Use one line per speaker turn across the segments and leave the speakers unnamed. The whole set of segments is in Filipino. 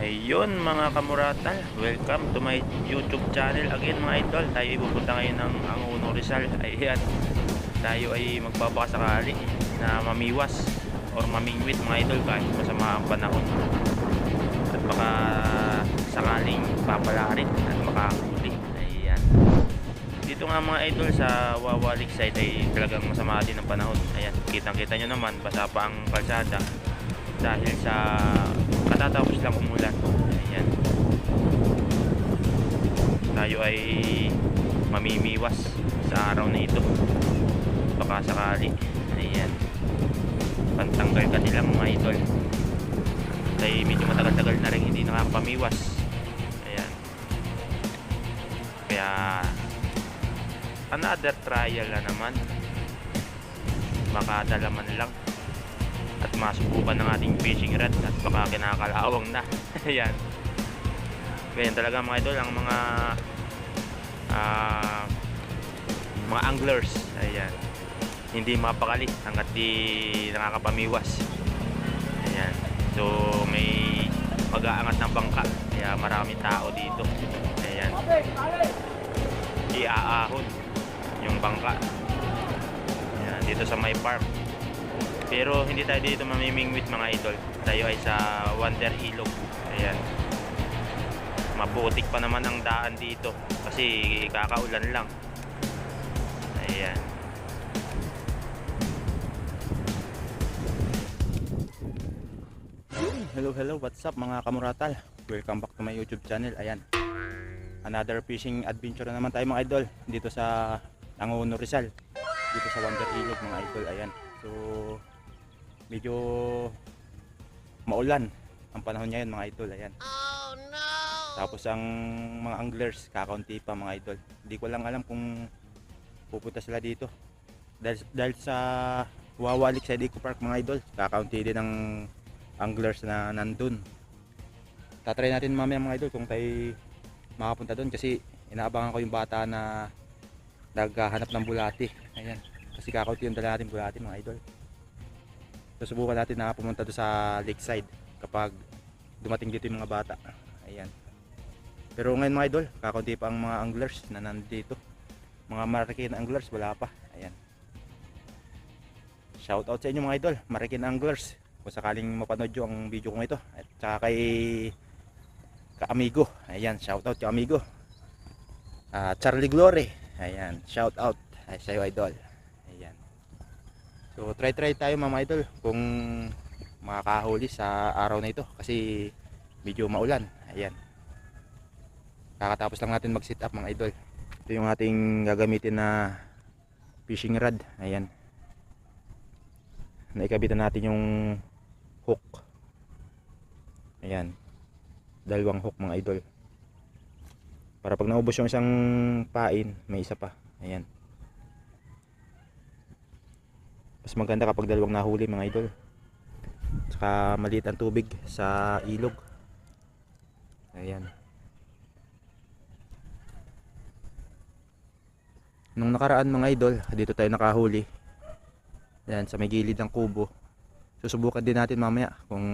Ayun mga kamuratal, welcome to my YouTube channel again mga idol. Tayo ay pupunta ngayon ng Angono Rizal. Ayan, tayo ay magbabakasakali na mamiwas or mamingwit mga idol kahit masama ang panahon. At baka sakaling papalarin at makahuli. Ayan. Dito nga mga idol sa Wawalik side ay talagang masama din ang panahon. Ayan, kitang kita nyo naman, basa pa ang kalsada dahil sa katatapos lang umulan. Ayan, tayo ay mamimiwas sa araw na ito baka sakali. Ayan, pantanggal ka nilang mga idol dahil medyo matagal-tagal na rin hindi nakakapamiwas. Ayan, kaya another trial na naman, makadala man lang at masubukan ng ating fishing rod at baka kinakalawang na. Ayan, ganyan talaga mga idol ang mga anglers. Ayan, hindi mapakali hanggat di nakakapamiwas. Ayan, so may pag-aangat ng bangka kaya maraming tao dito. Ayan, iaahon yung bangka. Ayan, dito sa may park. Pero hindi tayo dito mamimingwit mga idol. Tayo ay sa Wonder Ilog. Ayan, maputik pa naman ang daan dito kasi kakaulan lang. Ayan, hello, what's up mga kamuratal, welcome back to my YouTube channel. Ayan, another fishing adventure na naman tayo mga idol dito sa Angono Rizal, dito sa Wonder Ilog mga idol. Ayan, so medyo maulan ang panahon ngayon mga idol. Ayan, oh, no. Tapos ang mga anglers kakaunti pa mga idol. Hindi ko lang alam kung pupunta sila dito dahil sa Wawalik sa Eco Park mga idol, kakaunti din ang anglers na nandun. Tatry natin mamaya mga idol kung tayo makapunta doon kasi inaabangan ko yung bata na naghahanap ng bulati. Ayan, kasi kakaunti yung dala natin bulati mga idol. Susubukan natin na pumunta doon sa lakeside kapag dumating dito yung mga bata. Ayan, pero ngayon mga idol, kakaunti pa ang mga anglers na nandito. Mga Marikin anglers wala pa. Ayan, shout out sa inyo mga idol, Marikin anglers, kung sakaling mapanood nyo ang video ko ito. At saka kay Kaamigo. Ayan, shout out kay Amigo. Charlie Glory. Ayan, shout out sa iyo idol. Ayan, so try tayo mga idol kung makakahuli sa araw na ito kasi medyo maulan. Ayan, kakatapos lang natin mag sit up mga idol. Ito yung ating gagamitin na fishing rod. Ayan, naikabitan natin yung hook. Ayan, dalawang hook mga idol para pag naubos yung isang pain may isa pa. Ayan, mas maganda kapag dalawang nahuli mga idol, saka maliit ang tubig sa ilog. Ayan, nung nakaraan mga idol dito tayo nakahuli. Ayan, sa may gilid ng kubo. Susubukan din natin mamaya kung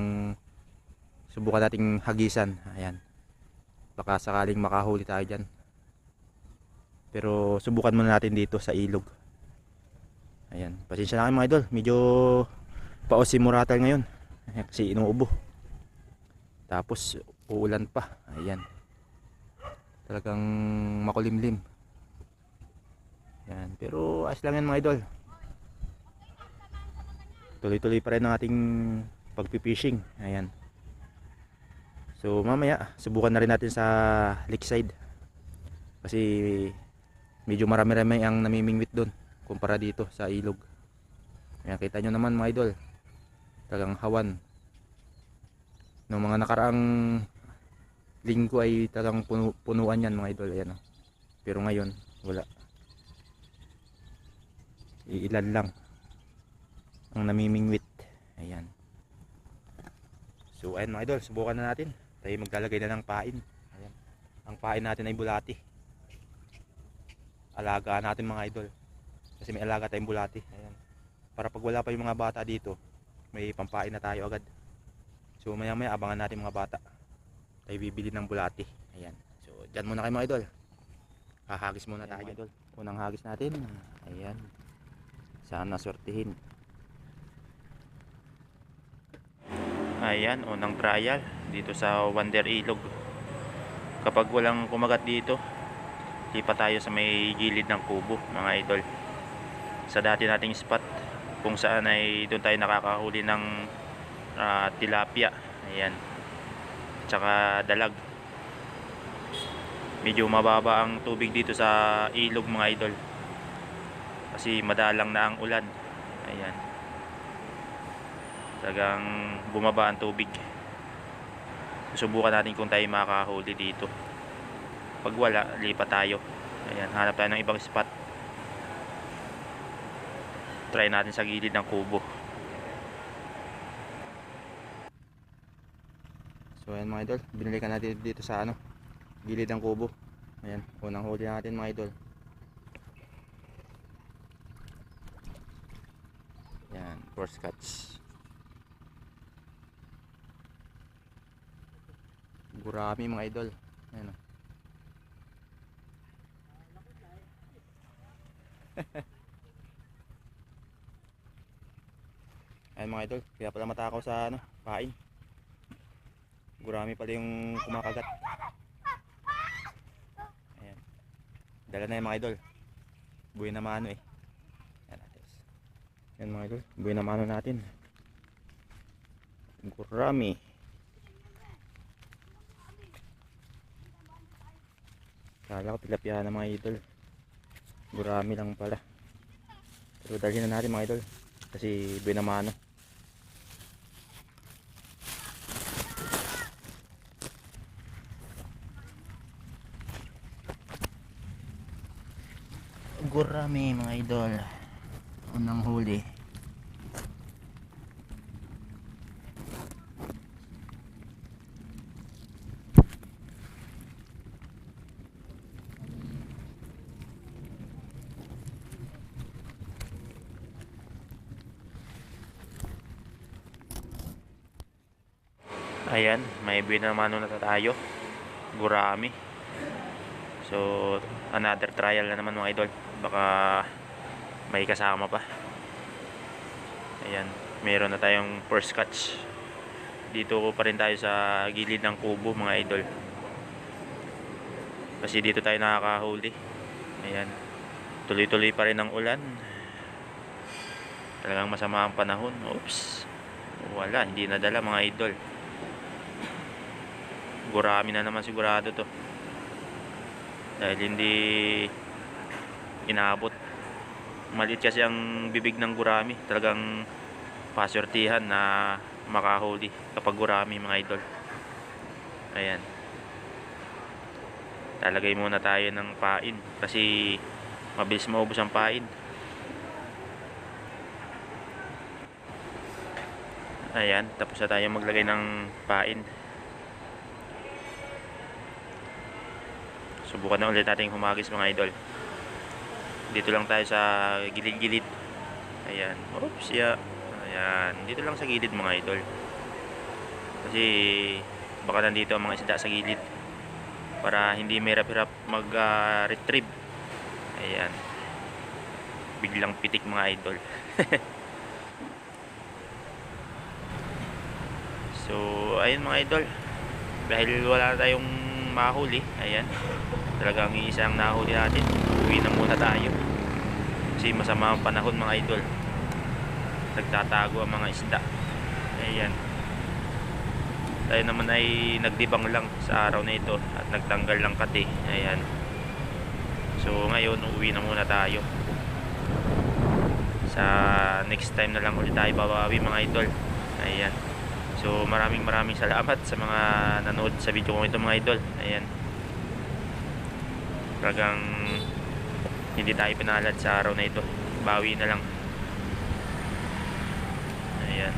subukan nating hagisan. Ayan, baka sakaling makahuli tayo dyan, pero subukan muna natin dito sa ilog. Ayan, pasensya na kayo mga idol, medyo pausimuratal ngayon kasi inuubo tapos uulan pa. Ayan, talagang makulimlim. Ayan, pero ayos lang yan mga idol, tuloy-tuloy pa rin ang ating pagpipishing. Ayan, so mamaya subukan na rin natin sa lakeside kasi medyo marami-rami ang namimingwit doon kumpara dito sa ilog. Ayan, kita nyo naman mga idol, talagang hawan. Noong mga nakaraang linggo ay talagang punuan yan mga idol. Ayan, pero ngayon wala, iilan lang ang namimingwit. Ayan, so ayun mga idol, subukan na natin. Tayo maglalagay na ng pain. Ayan, ang pain natin ay bulati. Alagaan natin mga idol kasi may alaga tayong bulati. Ayan, para pag wala pa yung mga bata dito may pampain na tayo agad. So maya maya abangan natin mga bata. tayo bibili ng bulati. Ayan. So dyan muna kayo mga idol. Hahagis muna tayo idol. Unang hagis natin. Ayan. Sana swertihin. Ayan, unang trial dito sa Wonder Ilog. Kapag walang kumagat dito, lipat tayo sa may gilid ng kubo mga idol. Sa dati nating spot kung saan ay doon tayo nakakahuli ng tilapia. Ayan. Tsaka dalag. Medyo mababa ang tubig dito sa ilog mga idol. Kasi madalang na ang ulan. Ayan. Talagang bumaba ang tubig. Subukan natin kung tayo makakahuli dito. Pag wala, lipat tayo. Ayan, hanap tayo ng ibang spot. Try natin sa gilid ng kubo. So ayan mga idol, binili ka natin dito sa gilid ng kubo. Ayan, unang huli natin mga idol. Ayan, first catch. Gurami mga idol. Ayan o. Ayan mga idol, kaya pala matakaw sa pain. Gurami pala yung kumakagat. Ayan. Dala na yan mga idol. Buhay na mano eh. Ayan natin. Ayan mga idol, buhay na mano natin. Gurami. Kala ko tilapia na mga idol. Gurami lang pala. Pero dalhin na natin mga idol. Kasi buhay na mano. Gurami mga idol. Unang huli. Ayan, may binamano na tayo. Gurami. So, another trial na naman mga idol. Baka may kasama pa. Ayan, meron na tayong first catch. Dito pa rin tayo sa gilid ng kubo mga idol. Kasi dito tayo nakakahuli. Ayan, tuloy-tuloy pa rin ang ulan. Talagang masama ang panahon. Oops, wala, hindi nadala mga idol. Gurami na naman sigurado to. Dahil hindi inaabot. Maliit kasi ang bibig ng gurami. Talagang paswertihan na makahuli kapag gurami mga idol. Ayan. Talagay muna tayo ng pain kasi mabilis maubos ang pain. Ayan, tapos na tayo maglagay ng pain. Subukan na ulit natin humagis mga idol. Dito lang tayo sa gilid-gilid. Ayan. Oops, yeah. Ayan. Dito lang sa gilid mga idol. Kasi baka nandito ang mga isda sa gilid. Para hindi mahirap-hirap mag-retrieve. Ayan. Biglang pitik mga idol. So, ayun mga idol. Dahil wala tayong mahuli. Ayan. Talagang isang nahuli natin. Uwi na muna tayo. Kasi masama ang panahon mga idol. Nagtatago ang mga isda. Ayan. Tayo naman ay nagdibang lang sa araw na ito at nagtanggal lang kati. Ayan. So ngayon uwi na muna tayo. Sa next time na lang ulit tayo babawi mga idol. Ayan. So maraming salamat sa mga nanood sa video ko ito mga idol. Ayan. Talagang hindi tayo pinalad sa araw na ito. Bawi na lang. Ayan.